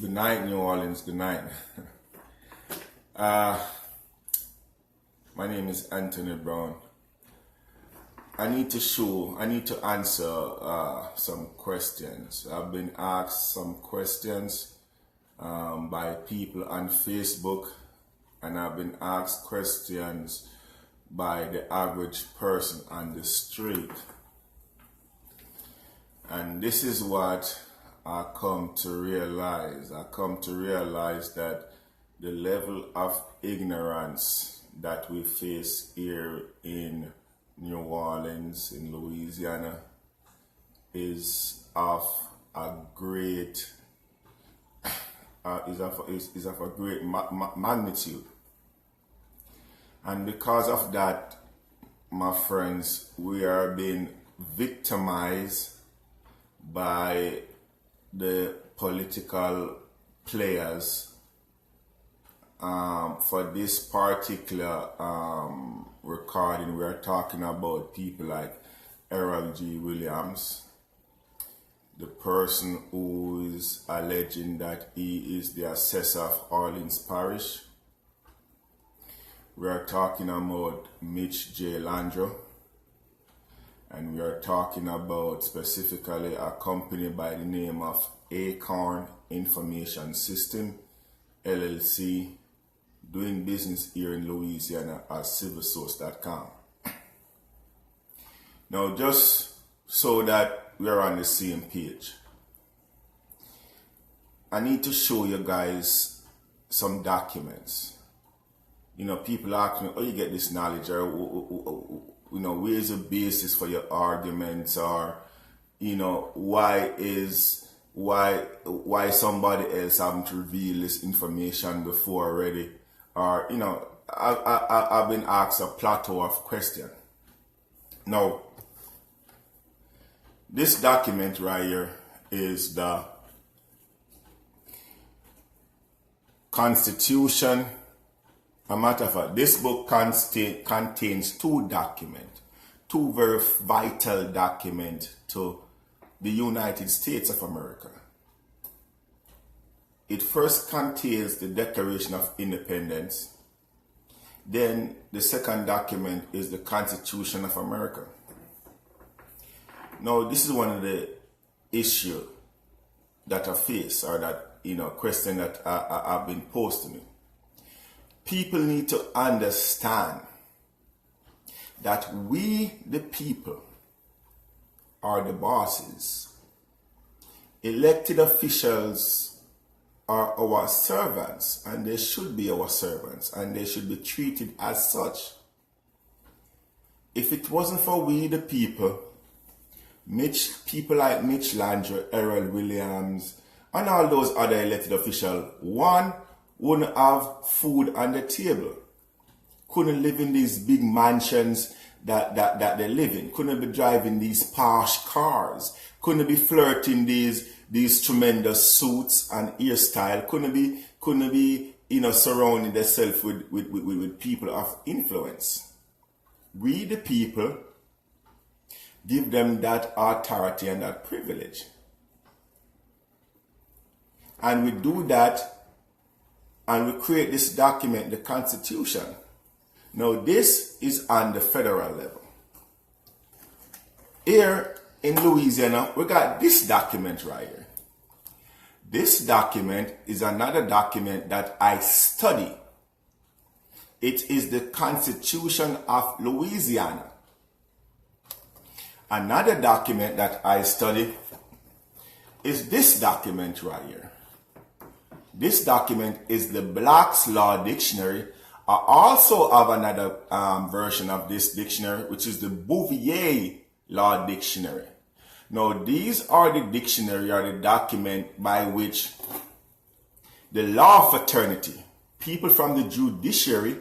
Good night, New Orleans. Good night. My name is Anthony Brown. I need to answer some questions. I've been asked some questions by people on Facebook, and I've been asked questions by the average person on the street. And this is what I come to realize. I come to realize that the level of ignorance that we face here in New Orleans, in Louisiana, is of a great magnitude. And because of that, my friends, we are being victimized by the political players for this particular recording. We are talking about people like Errol G. Williams, the person who is alleging that he is the assessor of Orleans Parish. We are talking about Mitch J. Landro. And we are talking about specifically a company by the name of Acorn Information System, LLC, doing business here in Louisiana as civilsource.com. Now, just so that we are on the same page, I need to show you guys some documents. You know, people ask me, oh, you get this knowledge, or where's the basis for your arguments, or why somebody else haven't revealed this information before already, or I've been asked a plateau of questions. Now, this document right here is the Constitution. A matter of fact, this book contains two documents, two very vital documents to the United States of America. It first contains the Declaration of Independence. Then the second document is the Constitution of America. Now, this is one of the issues that I face, or that, question that I've been posed to me. People need to understand that we, the people, are the bosses. Elected officials are our servants, and they should be our servants, and they should be treated as such. If it wasn't for we, the people, people like Mitch Landry, Errol Williams, and all those other elected officials, one, wouldn't have food on the table, couldn't live in these big mansions that they live in, couldn't be driving these posh cars, couldn't be flirting these tremendous suits and hairstyle, couldn't be surrounding themselves with people of influence. We, the people, give them that authority and that privilege. And we do that, and we create this document, the Constitution. Now, this is on the federal level. Here in Louisiana, we got this document right here. This document is another document that I study. It is the Constitution of Louisiana. Another document that I study is this document right here. This document is the Black's Law Dictionary. I also have another version of this dictionary, which is the Bouvier Law Dictionary. Now, these are the dictionary, or the document by which the law fraternity, people from the judiciary,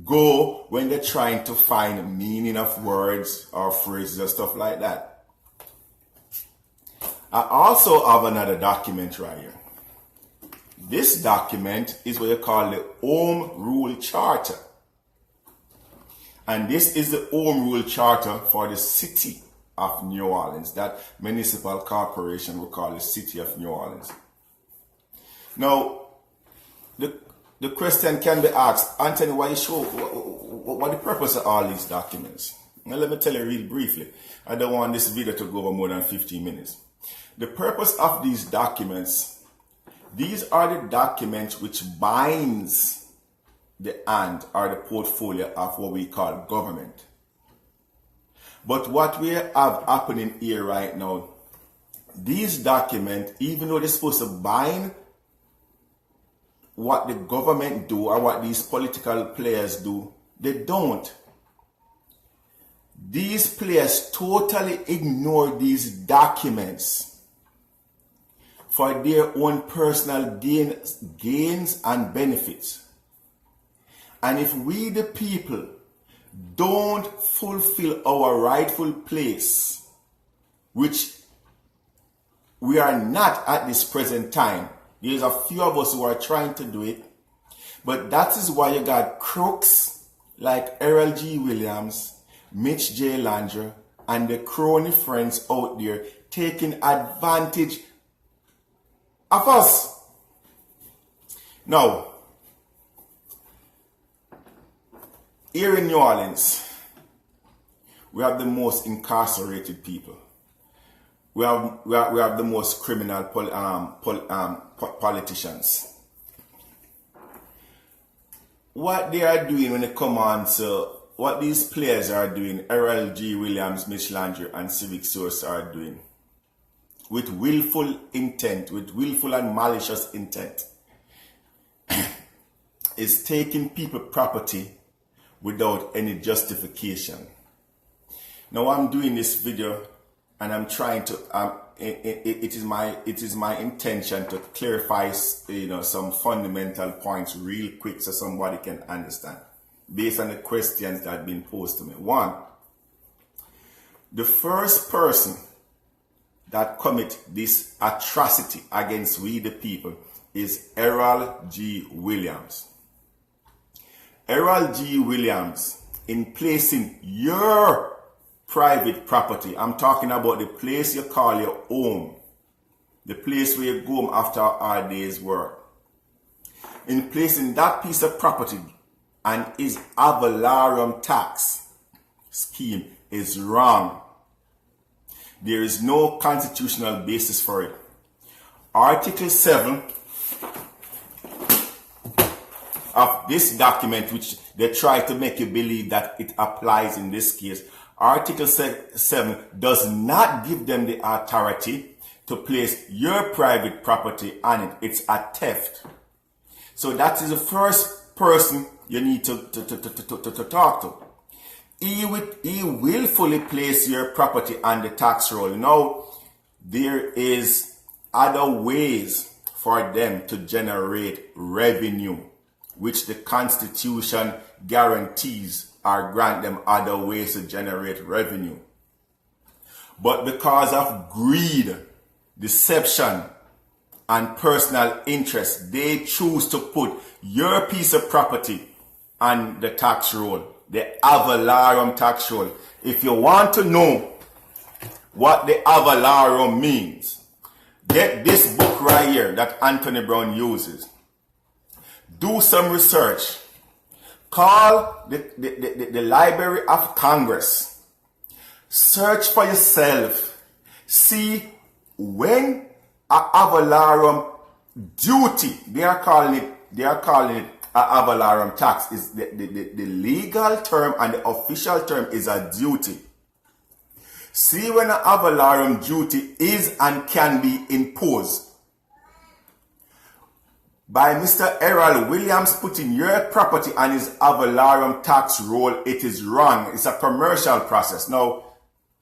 go when they're trying to find meaning of words or phrases and stuff like that. I also have another document right here. This document is what you call the Home Rule Charter. And this is the Home Rule Charter for the city of New Orleans, that municipal corporation we call the city of New Orleans. Now, the question can be asked, Anthony, why you show, what the purpose of all these documents? Now, let me tell you real briefly. I don't want this video to go over more than 15 minutes. The purpose of these documents, these are the documents which binds the hand or the portfolio of what we call government. But what we have happening here right now, these documents, even though they're supposed to bind what the government do or what these political players do, they don't. These players totally ignore these documents for their own personal gains and benefits. And if we the people don't fulfill our rightful place, which we are not at this present time, there's a few of us who are trying to do it, but that is why you got crooks like Errol G. Williams, Mitch J. Landry, and the crony friends out there taking advantage of us. Now, here in New Orleans, we have the most incarcerated people. We have the most criminal politicians. What they are doing when they come on to what these players are doing, Errol G. Williams, Mitch Landry, and Civic Source are doing, with willful intent, with willful and malicious intent, is taking people's property without any justification. Now I'm doing this video and I'm trying to it is my intention to clarify some fundamental points real quick so somebody can understand based on the questions that have been posed to me. One, the first person that commit this atrocity against we the people is Errol G. Williams. Errol G. Williams, in placing your private property, I'm talking about the place you call your home, the place where you go home after our day's work, in placing that piece of property and his ad valorem tax scheme is wrong. There is no constitutional basis for it. Article 7 of this document, which they try to make you believe that it applies in this case, Article 7 does not give them the authority to place your private property on it. It's a theft. So that is the first person you need to talk to. He willfully place your property on the tax roll. Now, there is other ways for them to generate revenue, which the Constitution guarantees or grant them other ways to generate revenue. But because of greed, deception, and personal interest, they choose to put your piece of property on the tax roll, the ad valorem tax roll. If you want to know what the ad valorem means, get this book right here that Anthony Brown uses. Do some research. Call the Library of Congress. Search for yourself. See when an ad valorem duty, they are calling it an ad valorem tax. Is the legal term and the official term is a duty. See when an ad valorem duty is and can be imposed by Mr. Errol Williams putting your property on his ad valorem tax roll. It is wrong. It's a commercial process. Now,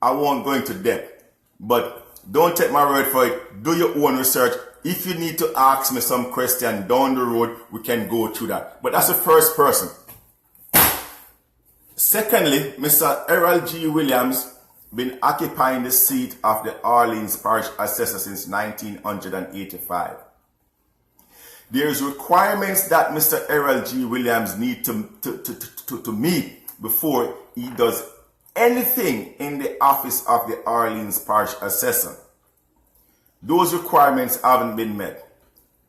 I won't go into depth, but don't take my word for it. Do your own research. If you need to ask me some question down the road, we can go through that. But that's the first person. Secondly, Mr. Errol G. Williams been occupying the seat of the Orleans Parish Assessor since 1985. There's requirements that Mr. Errol G. Williams need to meet before he does anything in the office of the Orleans Parish Assessor. Those requirements haven't been met.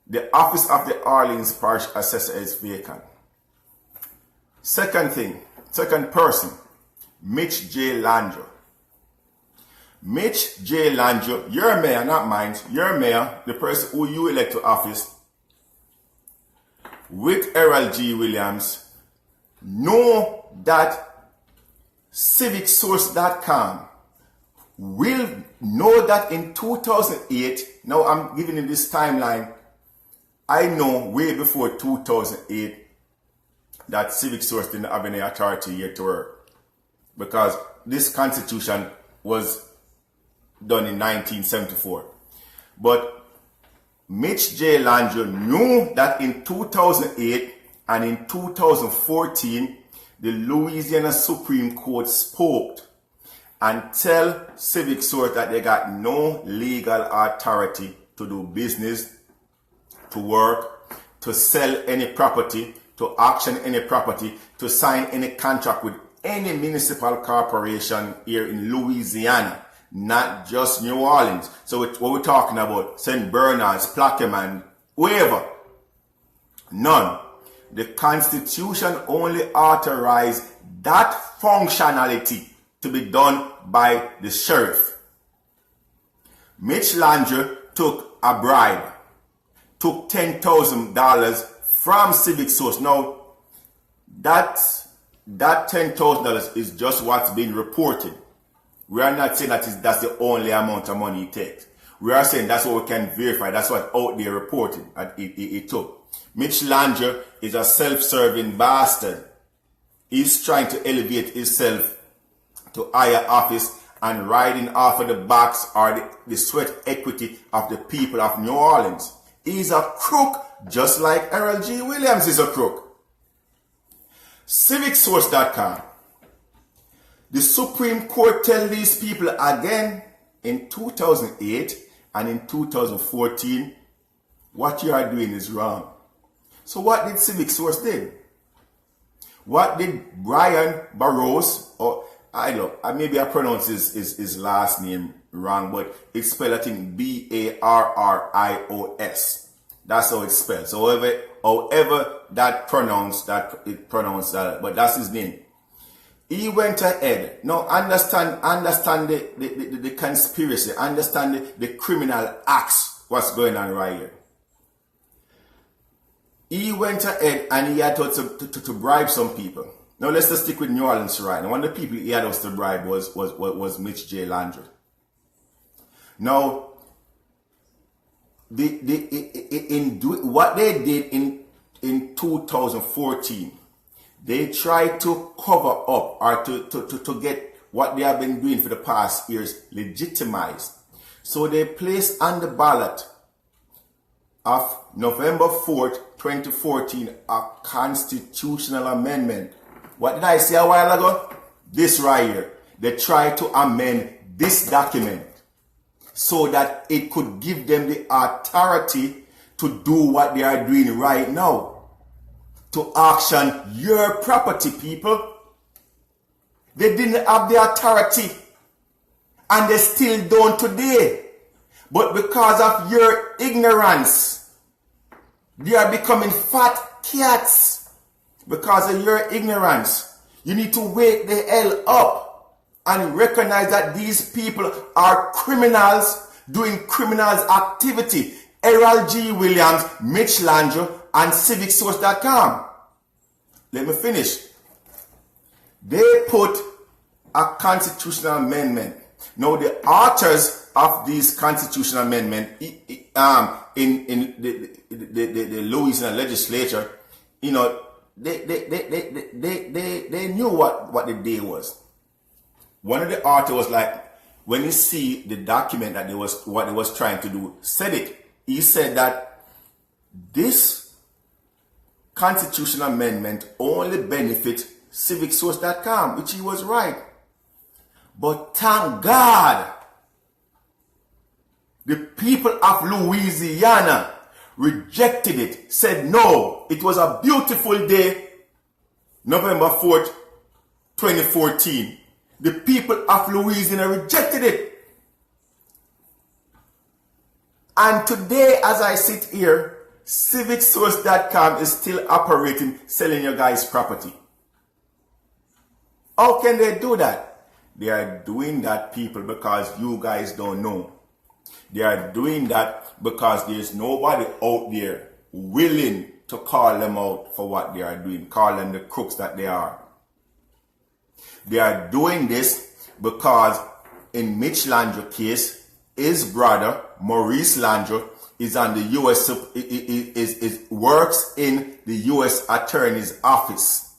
The office of the Orleans Parish Assessor is vacant. Second person, Mitch J. Landreau. Mitch J. Landreau, your mayor, not mine, your mayor, the person who you elect to office, with Errol G. Williams, know that civicsource.com will know that in 2008, now I'm giving you this timeline, I know way before 2008 that Civic Source didn't have any authority yet to work, because this constitution was done in 1974. But Mitch J. Landreau knew that in 2008 and in 2014, the Louisiana Supreme Court spoke and tell Civic Source that they got no legal authority to do business, to work, to sell any property, to auction any property, to sign any contract with any municipal corporation here in Louisiana, not just New Orleans. So what we're talking about, St. Bernard's, Plaquemine, wherever. None. The Constitution only authorized that functionality to be done by the sheriff. Mitch Landreau took a bribe, took $10,000 from Civic Source. Now, that $10,000 is just what's being reported. We are not saying that's the only amount of money he takes. We are saying that's what we can verify. That's what out there reported he took. Mitch Landreau is a self-serving bastard. He's trying to elevate himself to higher office and riding off of the backs or the sweat equity of the people of New Orleans. He's a crook, just like Errol G. Williams is a crook. CivicSource.com. The Supreme Court tell these people again in 2008 and in 2014, what you are doing is wrong. So what did Civic Source do? What did Brian Barros, or I don't know, maybe I pronounce his last name wrong, but it's spelled, I think, Barrios. That's how it's spelled. So however that pronounced, but that's his name. He went ahead. Now understand the conspiracy, understand the criminal acts, what's going on right here. He went ahead and he had to bribe some people. Now let's just stick with New Orleans right now. One of the people he had us to bribe was Mitch J. Landreau. Now, what they did in 2014, they tried to cover up or to get what they have been doing for the past years legitimized. So they placed on the ballot of November 4th, 2014, a constitutional amendment. What did I say a while ago? This right here. They tried to amend this document so that it could give them the authority to do what they are doing right now. To auction your property, people. They didn't have the authority. And they still don't today. But because of your ignorance, they are becoming fat cats. Because of your ignorance. You need to wake the hell up and recognize that these people are criminals doing criminals activity. Errol G. Williams, Mitch Landreau, and CivicSource.com. Let me finish. They put a constitutional amendment. Now the authors of this constitutional amendment in the Louisiana legislature, you know, they knew what the day was. One of the authors was like, when you see the document that what they was trying to do, said it. He said that this constitutional amendment only benefits CivicSource.com, which he was right. But thank God, the people of Louisiana rejected it, said no. It was a beautiful day, November 4th, 2014. The people of Louisiana rejected it. And today, as I sit here, civicsource.com is still operating, selling your guys property. How can they do that? They are doing that, people, because you guys don't know. They are doing that because there's nobody out there willing to call them out for what they are doing, call them the crooks that they are. They are doing this because in Mitch Landry case, his brother, Maurice Landry, is on the U.S. works in the U.S. Attorney's Office.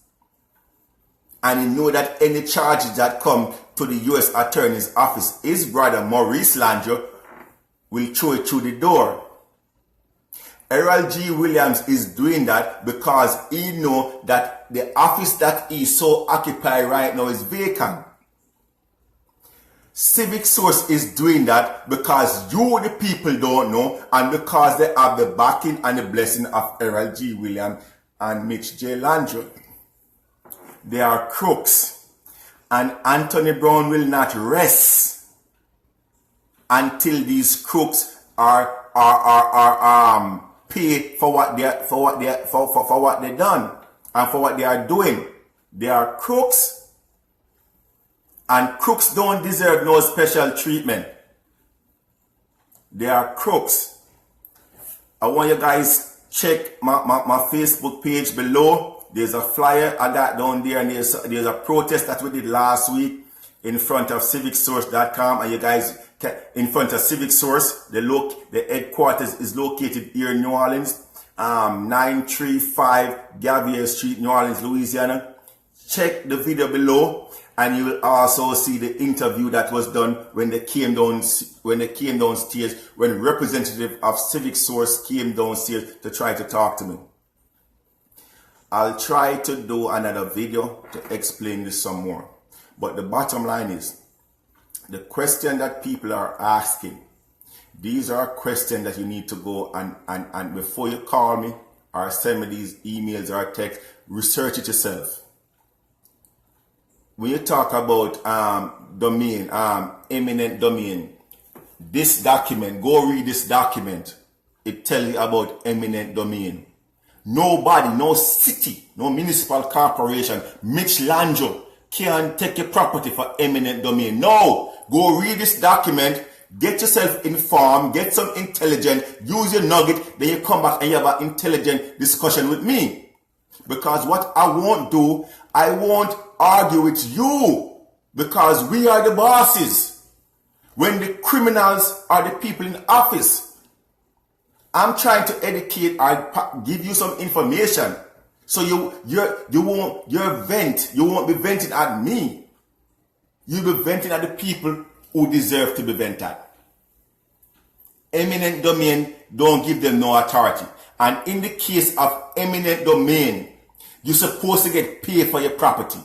And he knew that any charges that come to the U.S. Attorney's Office, his brother, Maurice Landry, will throw it through the door. Errol G. Williams is doing that because he know that the office that he so occupied right now is vacant. Civic Source is doing that because you, the people, don't know, and because they have the backing and the blessing of Errol G. Williams and Mitch J. Landry. They are crooks, and Anthony Brown will not rest until these crooks are pay for what they done and for what they are doing. They are crooks, and crooks don't deserve no special treatment. They are crooks. I want you guys check my Facebook page below. There's a flyer I got down there, and there's a protest that we did last week in front of civicsource.com, and you guys can, in front of Civic Source, the headquarters is located here in New Orleans, 935 Gavier Street, New Orleans, Louisiana. Check the video below, and you will also see the interview that was done when they came downstairs, when representative of Civic Source came downstairs to try to talk to me. I'll try to do another video to explain this some more. But the bottom line is, the question that people are asking, these are questions that you need to go and before you call me or send me these emails or text, research it yourself. When you talk about domain, eminent domain, this document, go read this document. It tells you about eminent domain. Nobody, no city, no municipal corporation, Mitch Landry can take your property for eminent domain. No, go read this document, get yourself informed, get some intelligence, use your nugget, then you come back and you have an intelligent discussion with me. Because what I won't do, I won't argue with you, because we are the bosses. When the criminals are the people in office, I'm trying to educate or give you some information. So you won't be venting at me. You'll be venting at the people who deserve to be vented at. Eminent domain don't give them no authority. And in the case of eminent domain, you're supposed to get paid for your property.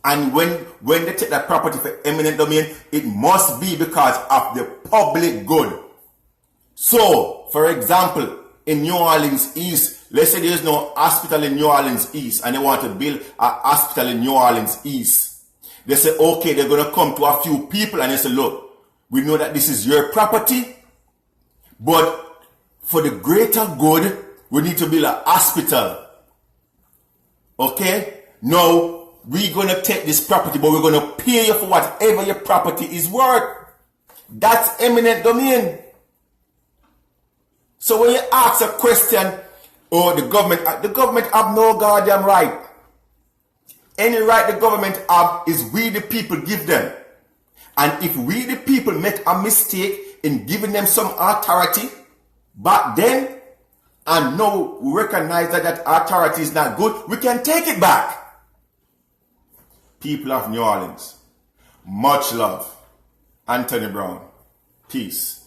And when they take that property for eminent domain, it must be because of the public good. So, for example, in New Orleans East, let's say there's no hospital in New Orleans East and they want to build a hospital in New Orleans East. They say, okay, they're going to come to a few people and they say, look, we know that this is your property, but for the greater good, we need to build a hospital. Okay? Now, we're going to take this property, but we're going to pay you for whatever your property is worth. That's eminent domain. So when you ask a question, the government have no goddamn right. Any right the government have is we the people give them. And if we the people make a mistake in giving them some authority back then, and now we recognize that authority is not good, we can take it back. People of New Orleans, much love. Anthony Brown. Peace.